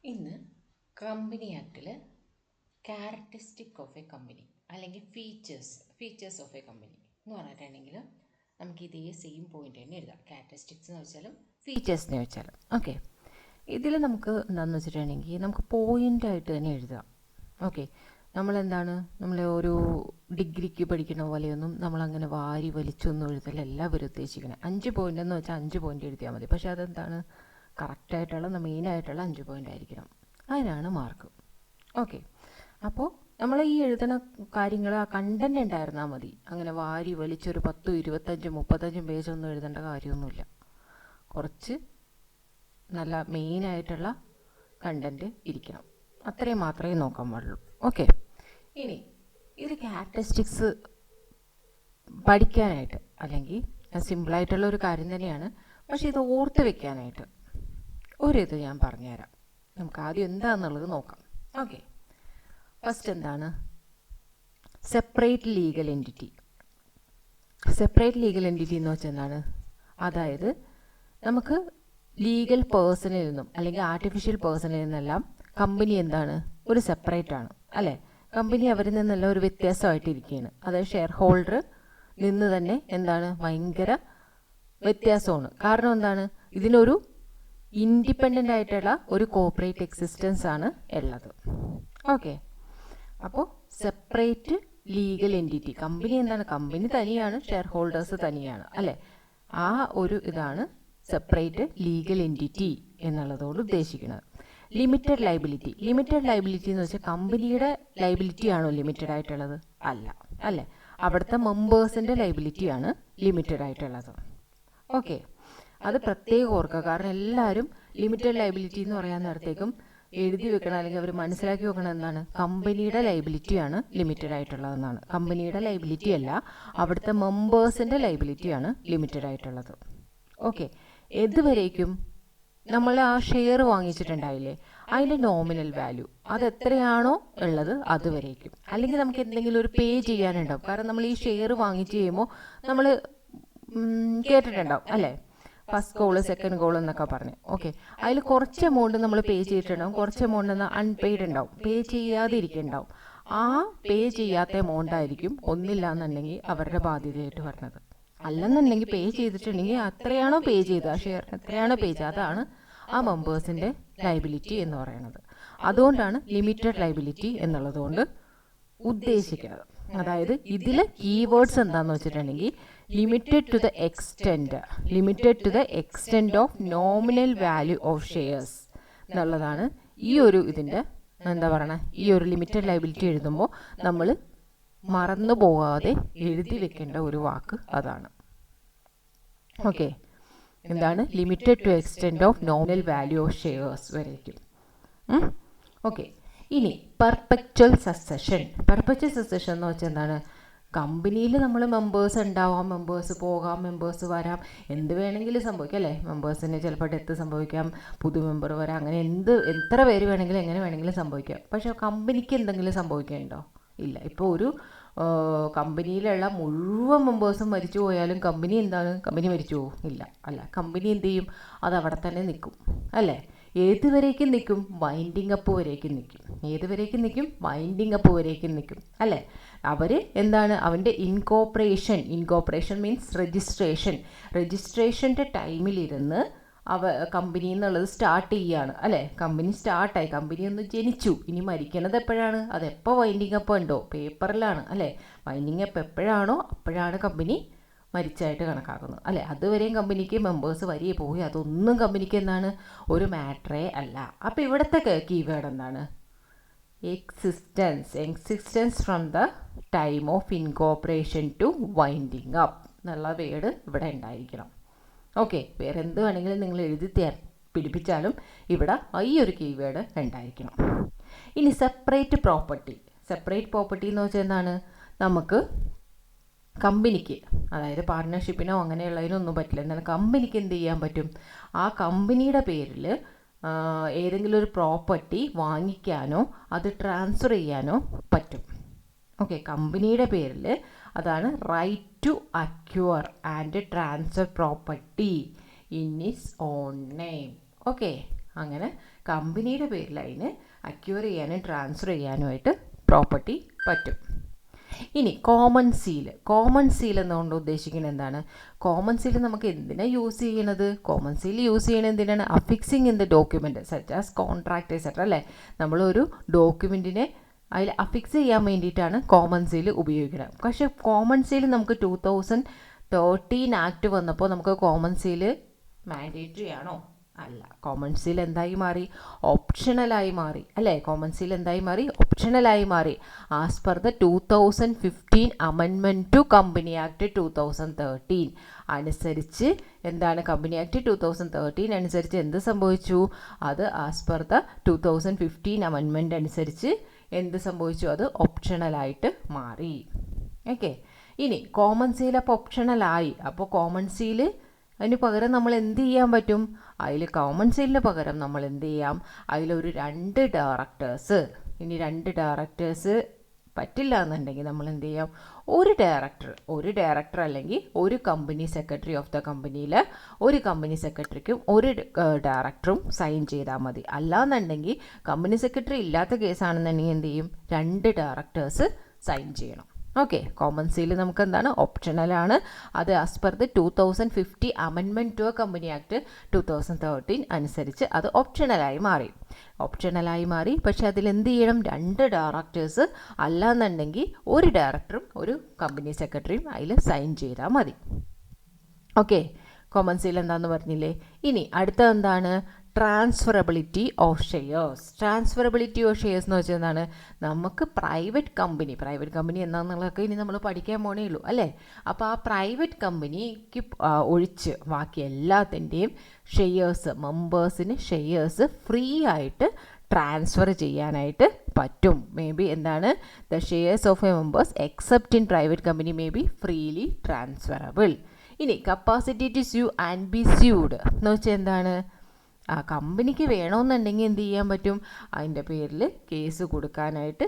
ഇന്ന് കമ്പനി ആക്ടിൽ characteristic of a company അല്ലെങ്കിൽ ഫീച്ചേഴ്സ് ഓഫ് എ കമ്പനി എന്ന് പറഞ്ഞിട്ടുണ്ടെങ്കിൽ നമുക്ക് ഇതേ സെയിം പോയിന്റ് തന്നെ എഴുതാം. ക്യാരക്ടറിസ്റ്റിക്സ് എന്ന് വെച്ചാലും ഫീച്ചേഴ്സ് എന്ന് വെച്ചാലും ഓക്കെ. ഇതിൽ നമുക്ക് എന്താണെന്ന് വെച്ചിട്ടുണ്ടെങ്കിൽ നമുക്ക് പോയിൻ്റായിട്ട് തന്നെ എഴുതാം. ഓക്കെ, നമ്മൾ ഒരു ഡിഗ്രിക്ക് പഠിക്കുന്ന പോലെയൊന്നും നമ്മളങ്ങനെ വാരി വലിച്ചൊന്നും എഴുതലല്ല അവർ ഉദ്ദേശിക്കുന്നത്. 5 പോയിൻ്റ് എന്ന് വെച്ചാൽ 5 പോയിൻ്റ് എഴുതിയാൽ മതി. പക്ഷേ അതെന്താണ്, കറക്റ്റായിട്ടുള്ള മെയിനായിട്ടുള്ള 5 പോയിൻ്റ് ആയിരിക്കണം. അതിനാണ് മാർക്ക്. ഓക്കെ, അപ്പോൾ നമ്മൾ ഈ എഴുതുന്ന കാര്യങ്ങൾ ആ കണ്ടൻറ് ഉണ്ടായിരുന്നാൽ മതി. അങ്ങനെ വാരി വലിച്ചൊരു 10, 25, 35 പേജൊന്നും എഴുതേണ്ട കാര്യമൊന്നുമില്ല. കുറച്ച് നല്ല മെയിനായിട്ടുള്ള കണ്ടൻറ് ഇരിക്കണം, അത്രയും മാത്രമേ നോക്കാൻ പാടുള്ളൂ. ഓക്കെ, ഇനി ഇത് ക്യാരക്ടറിസ്റ്റിക്സ് പഠിക്കാനായിട്ട് അല്ലെങ്കിൽ സിമ്പിളായിട്ടുള്ള ഒരു കാര്യം തന്നെയാണ്. പക്ഷേ ഇത് ഓർത്ത് വെക്കാനായിട്ട് ഒരിത് ഞാൻ പറഞ്ഞുതരാം. നമുക്ക് ആദ്യം എന്താണെന്നുള്ളത് നോക്കാം. ഓക്കെ, ഫസ്റ്റ് എന്താണ് separate legal entity. Separate legal entity എന്ന് വെച്ചാൽ എന്താണ്, അതായത് നമുക്ക് ലീഗൽ പേഴ്സണിൽ നിന്നും അല്ലെങ്കിൽ ആർട്ടിഫിഷ്യൽ പേഴ്സണിൽ നിന്നെല്ലാം കമ്പനി എന്താണ്, ഒരു സെപ്പറേറ്റ് ആണ് അല്ലേ. കമ്പനി അവരിൽ നിന്നെല്ലാം ഒരു വ്യത്യാസമായിട്ടിരിക്കുകയാണ്. അതായത് ഷെയർ ഹോൾഡർ നിന്ന് തന്നെ എന്താണ് ഭയങ്കര വ്യത്യാസമാണ്. കാരണം എന്താണ്, ഇതിനൊരു ഇൻഡിപെൻഡൻ്റ് ആയിട്ടുള്ള ഒരു കോർപ്പറേറ്റ് എക്സിസ്റ്റൻസ് ആണ് ഉള്ളത്. ഓക്കെ, അപ്പോൾ സെപ്പറേറ്റ് ലീഗൽ എൻറ്റിറ്റി. കമ്പനി എന്താണ്, കമ്പനി തനിയാണ്, ഷെയർ ഹോൾഡേഴ്സ് തനിയാണ് അല്ലേ. ആ ഒരു ഇതാണ് സെപ്പറേറ്റ് ലീഗൽ എൻറ്റിറ്റി എന്നുള്ളതോട് ഉദ്ദേശിക്കുന്നത്. Limited liability. ലിമിറ്റഡ് ലൈബിലിറ്റി എന്ന് വെച്ചാൽ കമ്പനിയുടെ ലൈബിലിറ്റി ആണോ ലിമിറ്റഡ് ആയിട്ടുള്ളത്? അല്ല അല്ലേ, അവിടുത്തെ മെമ്പേഴ്സിൻ്റെ ലൈബിലിറ്റിയാണ് ലിമിറ്റഡ് ആയിട്ടുള്ളത്. ഓക്കെ, അത് പ്രത്യേകം ഓർക്കുക. കാരണം എല്ലാവരും ലിമിറ്റഡ് ലൈബിലിറ്റി എന്ന് പറയാൻ നേരത്തേക്കും എഴുതി വെക്കണം അല്ലെങ്കിൽ അവർ മനസ്സിലാക്കി വെക്കണം എന്താണ്, കമ്പനിയുടെ ലൈബിലിറ്റിയാണ് ലിമിറ്റഡ് ആയിട്ടുള്ളതെന്നാണ്. കമ്പനിയുടെ ലൈബിലിറ്റി അല്ല, അവിടുത്തെ മെമ്പേഴ്സിൻ്റെ ലൈബിലിറ്റിയാണ് ലിമിറ്റഡ് ആയിട്ടുള്ളത്. ഓക്കെ, ഏതുവരേക്കും നമ്മൾ ആ ഷെയർ വാങ്ങിച്ചിട്ടുണ്ടാവില്ലേ, അതിൻ്റെ നോമിനൽ വാല്യൂ അത് എത്രയാണോ ഉള്ളത് അതുവരേക്കും. അല്ലെങ്കിൽ നമുക്ക് എന്തെങ്കിലും ഒരു പേ ചെയ്യാനുണ്ടാവും. കാരണം നമ്മൾ ഈ ഷെയർ വാങ്ങിച്ച് കഴിയുമ്പോൾ നമ്മൾ കേട്ടിട്ടുണ്ടാവും അല്ലേ, ഫസ്റ്റ് കോള് സെക്കൻഡ് കോൾ എന്നൊക്കെ പറഞ്ഞ്. ഓക്കെ, അതിൽ കുറച്ച് എമൗണ്ട് നമ്മൾ പേ ചെയ്തിട്ടുണ്ടാവും, കുറച്ച് എമൗണ്ട് അൺപെയ്ഡ് ഉണ്ടാവും, പേ ചെയ്യാതിരിക്കുന്നുണ്ടാവും. ആ പേ ചെയ്യാത്ത എമൗണ്ട് ആയിരിക്കും ഒന്നില്ല എന്നുണ്ടെങ്കിൽ അവരുടെ ബാധ്യതയായിട്ട് വരുന്നത്. അല്ലെന്നുണ്ടെങ്കിൽ പേ ചെയ്തിട്ടുണ്ടെങ്കിൽ അത്രയാണോ പേ ചെയ്ത് ആ ഷെയറിന് എത്രയാണോ പേ ചെയ്ത് അതാണ് ആ മെമ്പേഴ്സിൻ്റെ ലൈബിലിറ്റി എന്ന് പറയുന്നത്. അതുകൊണ്ടാണ് ലിമിറ്റഡ് ലൈബിലിറ്റി എന്നുള്ളതുകൊണ്ട് ഉദ്ദേശിക്കുന്നത്. അതായത് ഇതിൽ കീവേഡ്സ് എന്താണെന്ന് വെച്ചിട്ടുണ്ടെങ്കിൽ limited to the extent of nominal value of shares എന്നുള്ളതാണ് ഈ ഒരു ഇതിൻ്റെ എന്താ പറയണേ. ഈ ഒരു ലിമിറ്റഡ് ലൈബിലിറ്റി എഴുതുമ്പോൾ നമ്മൾ മറന്നു പോകാതെ എഴുതി വെക്കേണ്ട ഒരു വാക്ക് അതാണ്. ഓക്കെ, എന്താണ് limited to extent of nominal value of shares വരേക്കും. ഓക്കെ, ഇനി പെർപെക്ച്വൽ സക്സഷൻ. പെർപെക്ച്വൽ സക്സഷൻ എന്ന് വെച്ചാൽ എന്താണ്, കമ്പനിയിൽ നമ്മൾ മെമ്പേഴ്സ് ഉണ്ടാവാം, മെമ്പേഴ്സ് പോകാം, മെമ്പേഴ്സ് വരാം, എന്ത് വേണമെങ്കിലും സംഭവിക്കാം അല്ലേ. മെമ്പേഴ്സിന് ചിലപ്പോൾ ഡെത്ത് സംഭവിക്കാം, പുതു മെമ്പർ വരാം, അങ്ങനെ എത്ര പേര് വേണമെങ്കിലും എങ്ങനെ വേണമെങ്കിലും സംഭവിക്കാം. പക്ഷേ കമ്പനിക്ക് എന്തെങ്കിലും സംഭവിക്കുന്നുണ്ടോ? ഇല്ല. ഇപ്പോൾ ഒരു കമ്പനിയിലുള്ള മുഴുവൻ മെമ്പേഴ്സും മരിച്ചു പോയാലും കമ്പനി എന്താണ്, കമ്പനി മരിച്ചു പോകും? ഇല്ല അല്ല. കമ്പനി എന്ത് ചെയ്യും, അത് അവിടെ തന്നെ നിൽക്കും അല്ലേ. ഏതുവരേക്കും നിൽക്കും? വൈൻഡിങ് അപ്പ് വരേക്കും നിൽക്കും. ഏതുവരേക്കും നിൽക്കും? വൈൻഡിങ് അപ്പ് വരേക്കും നിൽക്കും അല്ലേ. അവർ എന്താണ്, അവൻ്റെ ഇൻകോർപ്പറേഷൻ മീൻസ് രജിസ്ട്രേഷൻ്റെ ടൈമിലിരുന്ന് കമ്പനി എന്നുള്ളത് സ്റ്റാർട്ട് ചെയ്യുകയാണ് അല്ലേ. കമ്പനി സ്റ്റാർട്ടായി, കമ്പനി ഒന്ന് ജനിച്ചു. ഇനി മരിക്കണത് എപ്പോഴാണ്, അതെപ്പോൾ വൈൻഡിങ് അപ്പ് ഉണ്ടോ പേപ്പറിലാണ് അല്ലേ. വൈൻഡിങ് അപ്പ് എപ്പോഴാണോ അപ്പോഴാണ് കമ്പനി മരിച്ചായിട്ട് കണക്കാക്കുന്നത് അല്ലേ. അതുവരെയും കമ്പനിക്ക് മെമ്പേഴ്സ് വരികയെ പോയി, അതൊന്നും കമ്പനിക്ക് എന്താണ് ഒരു മാറ്ററേ അല്ല. അപ്പോൾ ഇവിടുത്തെ കീവേഡ് എന്താണ്, existence from the time of incorporation to winding up എന്നുള്ള വേർഡ് ഇവിടെ ഉണ്ടായിരിക്കണം. ഓക്കെ, വേറെ എന്ത് വേണമെങ്കിലും നിങ്ങൾ എഴുതി പിടിപ്പിച്ചാലും ഇവിടെ ഈ ഒരു കീവേഡ് ഉണ്ടായിരിക്കണം. ഇനി സെപ്പറേറ്റ് പ്രോപ്പർട്ടി എന്ന് വെച്ചാൽ എന്താണ്, നമുക്ക് കമ്പനിക്ക് അതായത് പാർട്ട്ണർഷിപ്പിനോ അങ്ങനെയുള്ളതിനൊന്നും പറ്റില്ല. എന്നാൽ കമ്പനിക്ക് എന്ത് ചെയ്യാൻ പറ്റും, ആ കമ്പനിയുടെ പേരിൽ ഏതെങ്കിലും ഒരു പ്രോപ്പർട്ടി വാങ്ങിക്കാനോ അത് ട്രാൻസ്ഫർ ചെയ്യാനോ പറ്റും. ഓക്കെ, കമ്പനിയുടെ പേരിൽ അതാണ് right to acquire and transfer property in its own name. Okay, അങ്ങനെ കമ്പനിയുടെ പേരിൽ അതിന് അക്യൂർ ചെയ്യാനും ട്രാൻസ്ഫർ ചെയ്യാനുമായിട്ട് പ്രോപ്പർട്ടി പറ്റും. ഇനി കോമൺ സീൽ എന്നുകൊണ്ട് ഉദ്ദേശിക്കുന്നത് എന്താണ്? കോമൺ സീൽ നമുക്ക് എന്തിനാണ് യൂസ് ചെയ്യണത്? കോമൺ സീൽ യൂസ് ചെയ്യണത് എന്തിനാണ്? Affixing in the document such as contract etcetera അല്ലേ. നമ്മളൊരു ഡോക്യുമെൻറ്റിനെ അതിൽ അഫിക്സ് ചെയ്യാൻ വേണ്ടിയിട്ടാണ് കോമൺ സീൽ ഉപയോഗിക്കുന്നത്. പക്ഷേ കോമൺ സീൽ നമുക്ക് 2013 ആക്ട് വന്നപ്പോൾ നമുക്ക് കോമൺ സീൽ മാൻഡേറ്ററി ആണോ? അല്ല. കോമൺ സീൽ എന്തായി മാറി? ഓപ്ഷണലായി മാറി അല്ലേ. കോമൺ സീൽ എന്തായി മാറി? ഓപ്ഷണലായി മാറി. As per the 2015 amendment to company act 2013 അനുസരിച്ച് എന്താണ്? കമ്പനി ആക്ട് 2013 അനുസരിച്ച് എന്ത് സംഭവിച്ചു? അത് ആസ് പെർ ദ 2015 അമെൻമെൻറ്റ് അനുസരിച്ച് എന്ത് സംഭവിച്ചു? അത് ഓപ്ഷണലായിട്ട് മാറി. ഓക്കെ. ഇനി കോമൺ സീൽ അപ്പോൾ ഓപ്ഷണലായി. അപ്പോൾ കോമൺ സീൽ അതിന് പകരം നമ്മൾ എന്ത് ചെയ്യാൻ പറ്റും? അതിൽ കോമൺ സീലിന് പകരം നമ്മൾ എന്ത് ചെയ്യാം? അതിലൊരു 2 ഡയറക്ടേഴ്സ്, ഇനി 2 ഡയറക്ടേഴ്സ് പറ്റില്ല എന്നുണ്ടെങ്കിൽ നമ്മൾ എന്ത് ചെയ്യാം? ഒരു ഡയറക്ടർ അല്ലെങ്കിൽ ഒരു കമ്പനി സെക്രട്ടറി ഓഫ് ദ കമ്പനിയിൽ ഒരു കമ്പനി സെക്രട്ടറിക്കും ഒരു ഡയറക്ടറും സൈൻ ചെയ്താൽ മതി. അല്ലാന്നുണ്ടെങ്കിൽ കമ്പനി സെക്രട്ടറി ഇല്ലാത്ത കേസാണെന്നുണ്ടെങ്കിൽ എന്ത് ചെയ്യും? 2 ഡയറക്ടേഴ്സ് സൈൻ ചെയ്യണം. ഓക്കെ. കോമൺ സീൽ നമുക്ക് എന്താണ്? ഓപ്ഷണലാണ്. അത് as per the 2050 amendment to company act 2013 അനുസരിച്ച് അത് ഓപ്ഷണലായി മാറി. പക്ഷേ അതിൽ എന്ത് ചെയ്യണം? 2 ഡയറക്ടേഴ്സ് അല്ലാന്നുണ്ടെങ്കിൽ ഒരു ഡയറക്ടറും ഒരു കമ്പനി സെക്രട്ടറിയും അതിൽ സൈൻ ചെയ്താൽ മതി. ഓക്കെ. കോമൺ സീൽ എന്താണെന്ന് പറഞ്ഞില്ലേ. ഇനി അടുത്തത് എന്താണ്? ട്രാൻസ്ഫറബിലിറ്റി ഓഫ് ഷെയർസ് എന്ന് വെച്ചാൽ എന്താണ്? നമുക്ക് പ്രൈവറ്റ് കമ്പനി എന്താണെന്നുള്ളതൊക്കെ ഇനി നമ്മൾ പഠിക്കാൻ പോണേ ഉള്ളൂ അല്ലേ. അപ്പോൾ ആ പ്രൈവറ്റ് കമ്പനിക്ക് ഒഴിച്ച് ബാക്കി എല്ലാത്തിൻ്റെയും ഷെയർസ്, മെമ്പേഴ്സിന് ഷെയർസ് ഫ്രീ ആയിട്ട് ട്രാൻസ്ഫർ ചെയ്യാനായിട്ട് പറ്റും. മേ ബി എന്താണ്? The shares of a members except in private company may be freely transferable. ഇനി capacity to sue and be sued എന്ന് വെച്ചാൽ എന്താണ്? ആ കമ്പനിക്ക് വേണമെന്നുണ്ടെങ്കിൽ എന്ത് ചെയ്യാൻ പറ്റും? അതിൻ്റെ പേരിൽ കേസ് കൊടുക്കാനായിട്ട്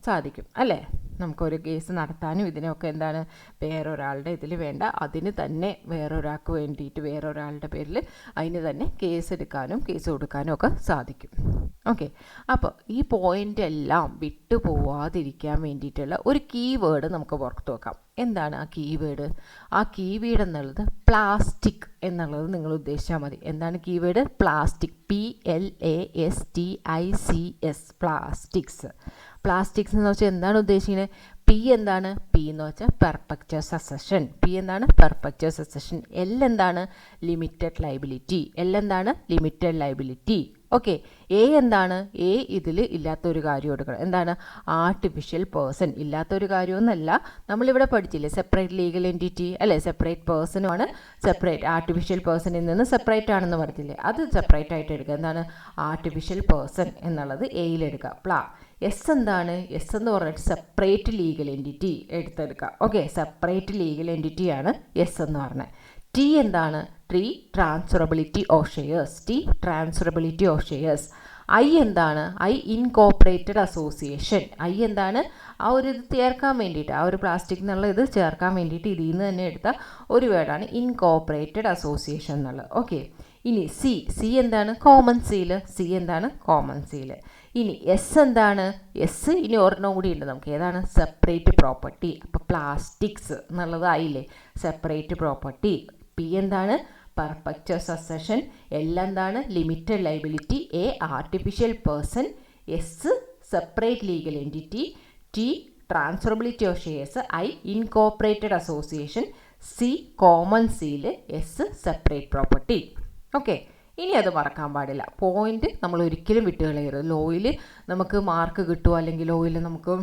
സാധിക്കും അല്ലേ. നമുക്കൊരു കേസ് നടത്താനും ഇതിനൊക്കെ എന്താണ്? വേറൊരാളുടെ ഇതിൽ വേണ്ട, അതിന് തന്നെ വേറൊരാൾക്ക് വേണ്ടിയിട്ട് വേറൊരാളുടെ പേരിൽ അതിന് തന്നെ കേസ് എടുക്കാനും കേസ് കൊടുക്കാനും ഒക്കെ സാധിക്കും. ഓക്കെ. അപ്പോൾ ഈ പോയിൻ്റ് എല്ലാം വിട്ടു പോവാതിരിക്കാൻ വേണ്ടിയിട്ടുള്ള ഒരു കീവേഡ് നമുക്ക് പുറത്ത് വെക്കാം. എന്താണ് ആ കീവേഡ്? ആ കീവേഡ് എന്നുള്ളത് പ്ലാസ്റ്റിക് എന്നുള്ളത് നിങ്ങൾ ഉദ്ദേശിച്ചാൽ മതി. എന്താണ് കീവേഡ്? പ്ലാസ്റ്റിക്. PLASTICS പ്ലാസ്റ്റിക്സ് എന്ന് വെച്ചാൽ എന്താണ് ഉദ്ദേശിക്കുന്നത്? പി എന്താണ്? പി എന്ന് വെച്ചാൽ പെർപെക്ച്വൽ സക്സഷൻ. എൽ എന്താണ്? Limited liability. ഓക്കെ. എ എന്താണ്? എ ഇതിൽ ഇല്ലാത്തൊരു കാര്യം എടുക്കണം. എന്താണ്? Artificial person. ഇല്ലാത്തൊരു കാര്യമൊന്നുമല്ല, നമ്മളിവിടെ പഠിച്ചില്ലേ സെപ്പറേറ്റ് ലീഗൽ എൻറ്റിറ്റി അല്ലേ. സെപ്പറേറ്റ് പേഴ്സണുമാണ്. സെപ്പറേറ്റ് ആർട്ടിഫിഷ്യൽ പേഴ്സണിൽ നിന്ന് സെപ്പറേറ്റ് ആണെന്ന് പറഞ്ഞില്ലേ, അത് സെപ്പറേറ്റ് ആയിട്ട് എടുക്കുക. എന്താണ്? ആർട്ടിഫിഷ്യൽ പേഴ്സൺ എന്നുള്ളത് എയിലെടുക്കുക. എസ് എന്താണ്? എസ് എന്ന് പറഞ്ഞിട്ട് സെപ്പറേറ്റ് ലീഗൽ എൻറ്റിറ്റി എടുത്തെടുക്കുക. ഓക്കെ. സെപ്പറേറ്റ് ലീഗൽ എൻറ്റിറ്റിയാണ് എസ് എന്ന് പറഞ്ഞത്. ടി എന്താണ്? Transferability of shares. ഐ എന്താണ്? I incorporated association. ഐ എന്താണ്? ആ ഒരു ഇത് ചേർക്കാൻ വേണ്ടിയിട്ട്, ആ ഒരു പ്ലാസ്റ്റിക് എന്നുള്ള ഇത് ചേർക്കാൻ വേണ്ടിയിട്ട് ഇതിൽ നിന്ന് തന്നെ എടുത്ത ഒരു വേർഡാണ് ഇൻകോർപ്പറേറ്റഡ് അസോസിയേഷൻ എന്നുള്ളത്. ഓക്കെ. ഇനി സി എന്താണ്? Common seal. ഇനി എസ് എന്താണ്? എസ് ഇനി ഒരെണ്ണം കൂടി ഉണ്ട് നമുക്ക്. ഏതാണ്? Separate property. അപ്പോൾ പ്ലാസ്റ്റിക്സ് എന്നുള്ളത് ആയില്ലേ, സെപ്പറേറ്റ് പ്രോപ്പർട്ടി. പി എന്താണ്? Perpetual succession. എൽ എന്താണ്? Limited liability. A artificial person. S separate legal entity. T transferability of shares. I incorporated association. C common seal. S separate property. Okay. ഇനി അത് മറക്കാൻ പാടില്ല. Point നമ്മൾ ഒരിക്കലും വിട്ടുകളയരുത്. ലോയിൽ നമുക്ക് മാർക്ക് കിട്ടുമോ, അല്ലെങ്കിൽ ലോയിൽ നമുക്ക്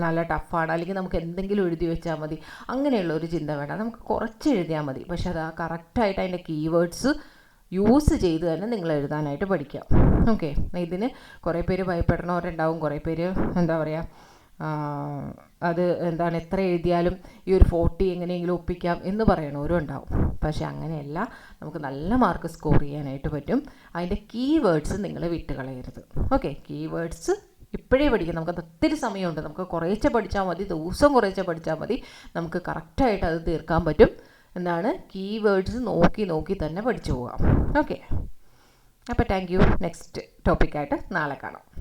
നല്ല ടഫാണ്, അല്ലെങ്കിൽ നമുക്ക് എന്തെങ്കിലും എഴുതി വെച്ചാൽ മതി, അങ്ങനെയുള്ള ഒരു ചിന്ത വേണ്ട. നമുക്ക് കുറച്ച് എഴുതിയാൽ മതി. പക്ഷെ അത് ആ കറക്റ്റായിട്ട് അതിൻ്റെ കീവേഡ്സ് യൂസ് ചെയ്ത് തന്നെ നിങ്ങൾ എഴുതാനായിട്ട് പഠിക്കാം. ഓക്കെ. ഇതിന് കുറേ പേര് ഭയപ്പെടണവരുണ്ടാവും, കുറേ പേര് എന്താ പറയുക, അത് എന്താണ് എത്ര എഴുതിയാലും ഈ ഒരു 40 എങ്ങനെയെങ്കിലും ഒപ്പിക്കാം എന്ന് പറയണവരും ഉണ്ടാവും. പക്ഷെ അങ്ങനെയല്ല, നമുക്ക് നല്ല മാർക്ക് സ്കോർ ചെയ്യാനായിട്ട് പറ്റും. അതിൻ്റെ കീവേഡ്സ് നിങ്ങൾ വിട്ടുകളയരുത്. ഓക്കെ. കീവേഡ്സ് ഇപ്പോഴേ പഠിക്കാം. നമുക്ക് ഒത്തിരി സമയമുണ്ട്. നമുക്ക് കുറേശ്ശെ പഠിച്ചാൽ മതി, ദിവസം കുറേശ്ശെ പഠിച്ചാൽ മതി, നമുക്ക് കറക്റ്റായിട്ട് അത് തീർക്കാൻ പറ്റും. എന്താണ്? കീവേഡ്സ് നോക്കി തന്നെ പഠിച്ചു പോകാം. ഓക്കെ. അപ്പോൾ താങ്ക് യു. നെക്സ്റ്റ് ടോപ്പിക്കായിട്ട് നാളെ കാണാം.